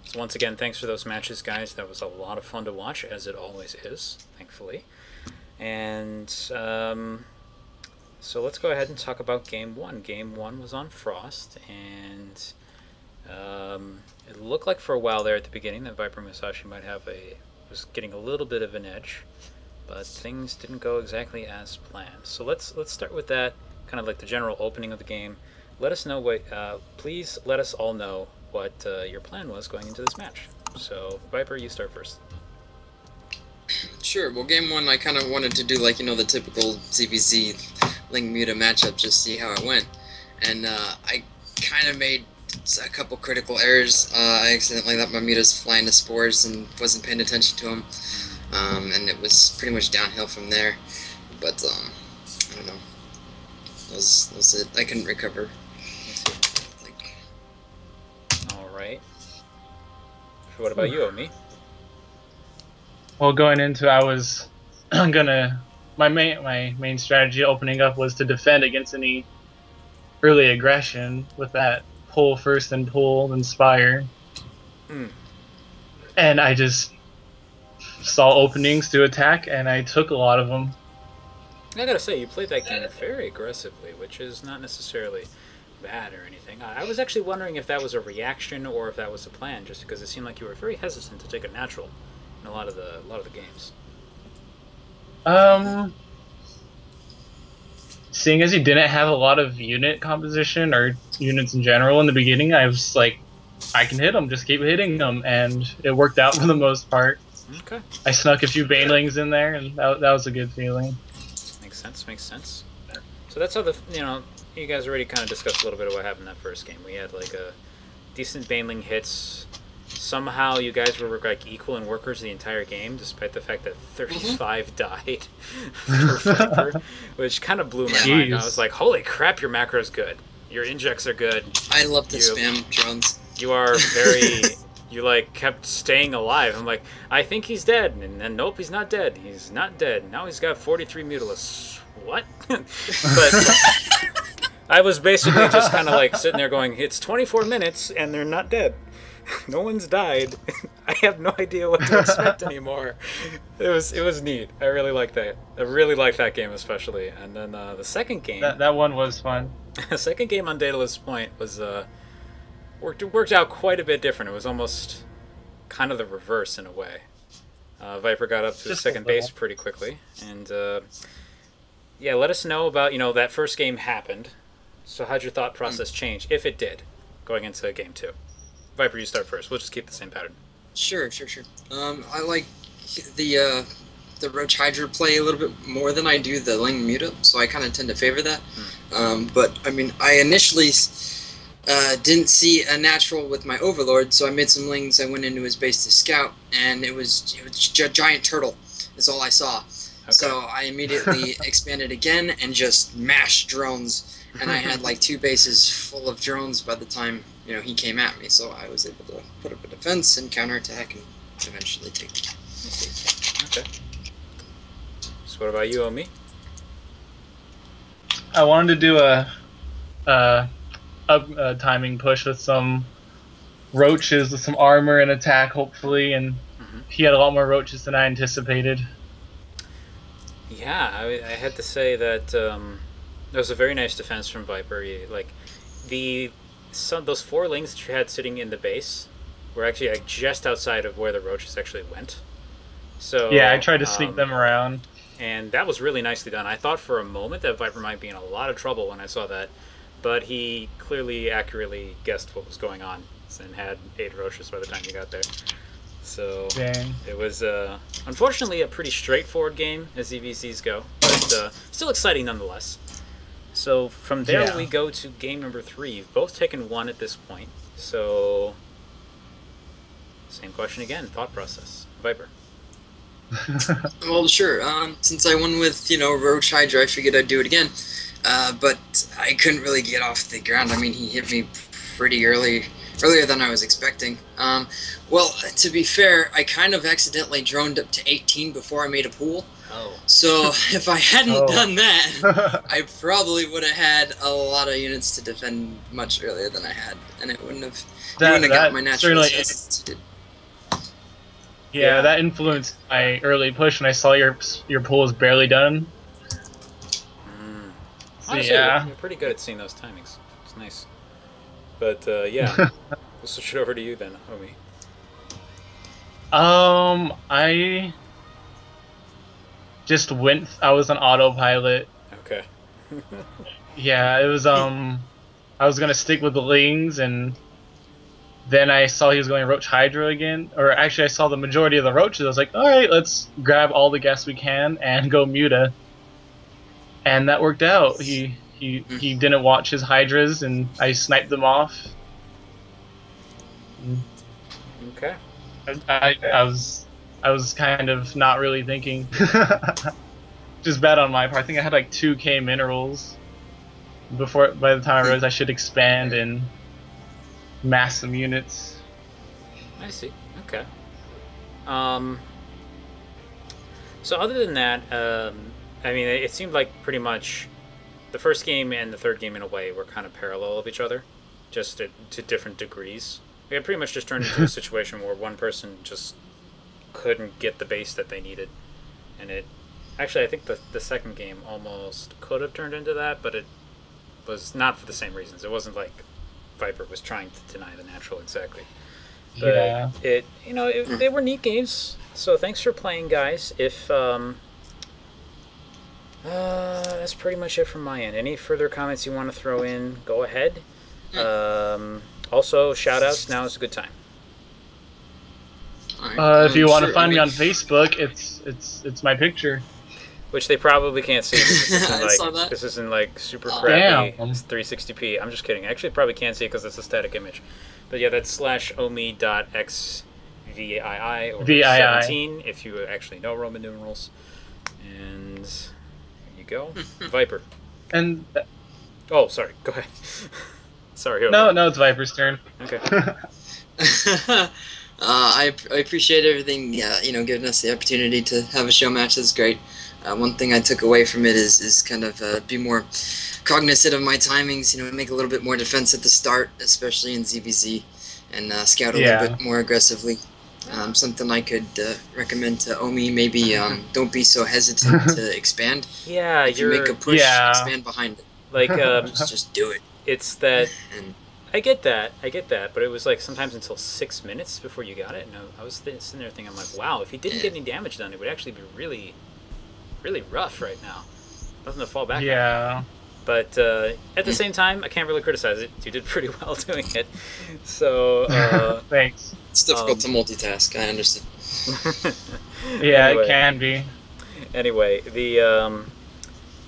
So once again, thanks for those matches, guys. That was a lot of fun to watch, as it always is, thankfully. And so let's go ahead and talk about Game 1. Game 1 was on Frost, and it looked like for a while there at the beginning that ViperMusashi was getting a little bit of an edge, but things didn't go exactly as planned. So let's start with that, kind of like the general opening of the game. Let us know please let us all know what your plan was going into this match. So Viper, you start first. Sure. Well, game 1, I kind of wanted to do the typical ZVZ Ling Muta matchup, just see how it went, and I kind of made a couple critical errors. I accidentally let my Mutas fly into spores and wasn't paying attention to them, and it was pretty much downhill from there. But I don't know. That was it. I couldn't recover. All right. So what about you, Omee? Well, going into my main strategy opening up was to defend against any early aggression with that pull first and pull then spire. And I just saw openings to attack and I took a lot of them. I gotta say, you played that game very aggressively, which is not necessarily bad or anything. I was actually wondering if that was a reaction or if that was a plan, just because it seemed like you were very hesitant to take a natural in a lot of the games. Seeing as he didn't have a lot of unit composition or units in general in the beginning, I was like, I can hit him, just keep hitting them, and it worked out for the most part. Okay. I snuck a few banelings in there, and that was a good feeling. Makes sense. So that's how you guys already kind of discussed a little bit of what happened in that first game. We had like a decent baneling hits. Somehow you guys were like equal in workers the entire game, despite the fact that 35 died for Viper, which kind of blew my mind. I was like, holy crap, your macro's good. Your injects are good. I love to spam drones. You are very... You like kept staying alive. I'm like, I think he's dead, and then nope, he's not dead. He's not dead. Now he's got 43 Mutalisks. What? But I was basically just kind of like sitting there going, it's 24 minutes and they're not dead. No one's died. I have no idea what to expect anymore. It was neat. I really liked that. I really liked that game especially. And then the second game. That one was fun. The second game on Daedalus Point was worked out quite a bit different. It was almost kind of the reverse in a way. Viper got up to second base pretty quickly, and yeah, let us know about that first game happened. So how'd your thought process change, if it did, going into game 2? Viper, you start first. We'll just keep the same pattern. Sure. I like the Roach Hydra play a little bit more than I do the Ling Muta, so I kind of tend to favor that. But I mean, I initially didn't see a natural with my Overlord, so I made some Lings. I went into his base to scout, and it was a giant turtle is all I saw. Okay. So I immediately expanded again and just mashed drones, and I had like 2 bases full of drones by the time he came at me. So I was able to put up a defense and counterattack and eventually take it. Okay. So what about you, Omee? I wanted to do a timing push with some roaches with some armor and attack, hopefully, and he had a lot more roaches than I anticipated. Yeah, I had to say that that was a very nice defense from Viper. Those 4 lings that you had sitting in the base were actually like just outside of where the roaches actually went. So yeah, I tried to sneak them around, and that was really nicely done. I thought for a moment that Viper might be in a lot of trouble when I saw that, but he clearly accurately guessed what was going on and had 8 roaches by the time he got there. So dang. It was unfortunately a pretty straightforward game as EVCs go, but still exciting nonetheless. So from there we go to game number 3. You've both taken 1 at this point. So same question again, thought process. Viper. Well, sure. Since I won with Roach Hydra, I figured I'd do it again. But I couldn't really get off the ground. I mean, he hit me pretty earlier than I was expecting. Well, to be fair, I kind of accidentally droned up to 18 before I made a pool. Oh. So if I hadn't done that, that. I probably would have had a lot of units to defend much earlier than I had, and it wouldn't have. You wouldn't have got my natural certainly, suited. yeah, that influenced my early push, and I saw your pull was barely done. Mm. So, Honestly, yeah. you're pretty good at seeing those timings. It's nice. But yeah, we'll switch it over to you then, Omee. I just went. I was on autopilot. Okay. Yeah, it was. I was gonna stick with the Lings, and then I saw he was going Roach Hydra again. Or actually, I saw the majority of the Roaches. I was like, all right, let's grab all the guests we can and go Muta. And that worked out. He didn't watch his Hydras, and I sniped them off. Okay. I was kind of not really thinking. Just bad on my part. I think I had like 2k minerals before. By the time I realized I should expand and mass some units. I see. Okay. So other than that, I mean, it seemed like pretty much the first game and the third game in a way were kind of parallel of each other, just to different degrees. We had pretty much just turned into a situation where one person just couldn't get the base that they needed, and it actually, I think the second game almost could have turned into that, but it was not for the same reasons. It wasn't like Viper was trying to deny the natural exactly. But Yeah. they were neat games. So thanks for playing, guys. If that's pretty much it from my end. Any further comments you want to throw in, go ahead. Also, shout outs, now is a good time. If you want to find me on Facebook, it's my picture. Which they probably can't see. This isn't like super crappy. Damn. It's 360p. I'm just kidding. Actually, probably can't see it because it's a static image. But yeah, that's /omee.xvii or VII. 17 if you actually know Roman numerals. And there you go. Viper. And Oh, sorry. Go ahead. Sorry. no, it's Viper's turn. Okay. I appreciate everything. Giving us the opportunity to have a show match is great. One thing I took away from it is kind of be more cognizant of my timings. Make a little bit more defense at the start, especially in ZVZ, and scout a little bit more aggressively. Something I could recommend to Omee. Maybe don't be so hesitant to expand. Yeah, if you make a push, expand behind it. Like just do it. It's that. And I get that, but it was like sometimes until 6 minutes before you got it, and I was sitting there thinking, I'm like, wow, if he didn't get any damage done, it would actually be really, really rough right now. Nothing to fall back on. But at the same time, I can't really criticize it. You did pretty well doing it. So Thanks. It's difficult to multitask. I understand. It can be. Anyway,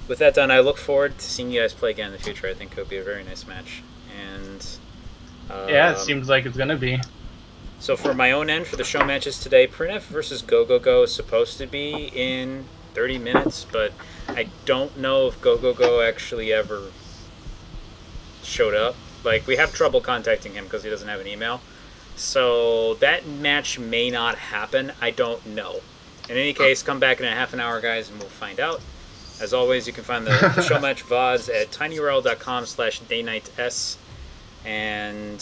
with that done, I look forward to seeing you guys play again in the future. I think it'll be a very nice match. And it seems like it's gonna be. So for my own end, for the show matches today, Printf versus Go is supposed to be in 30 minutes, but I don't know if Go actually ever showed up. Like, we have trouble contacting him because he doesn't have an email. So that match may not happen. I don't know. In any case, come back in a half an hour, guys, and we'll find out. As always, you can find the show match VODs at tinyrl.com/daynightS, and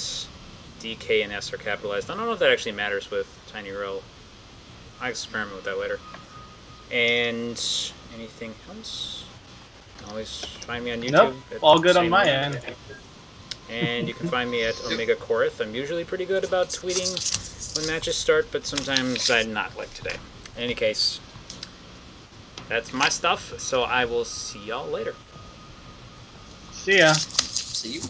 DK and S are capitalized. I don't know if that actually matters with TinyRL. I'll experiment with that later. And anything else? You can always find me on YouTube. Nope, all good on my end. And you can find me at Omega Korath. I'm usually pretty good about tweeting when matches start, but sometimes I'm not, like today. In any case, that's my stuff, so I will see y'all later. See ya. See you.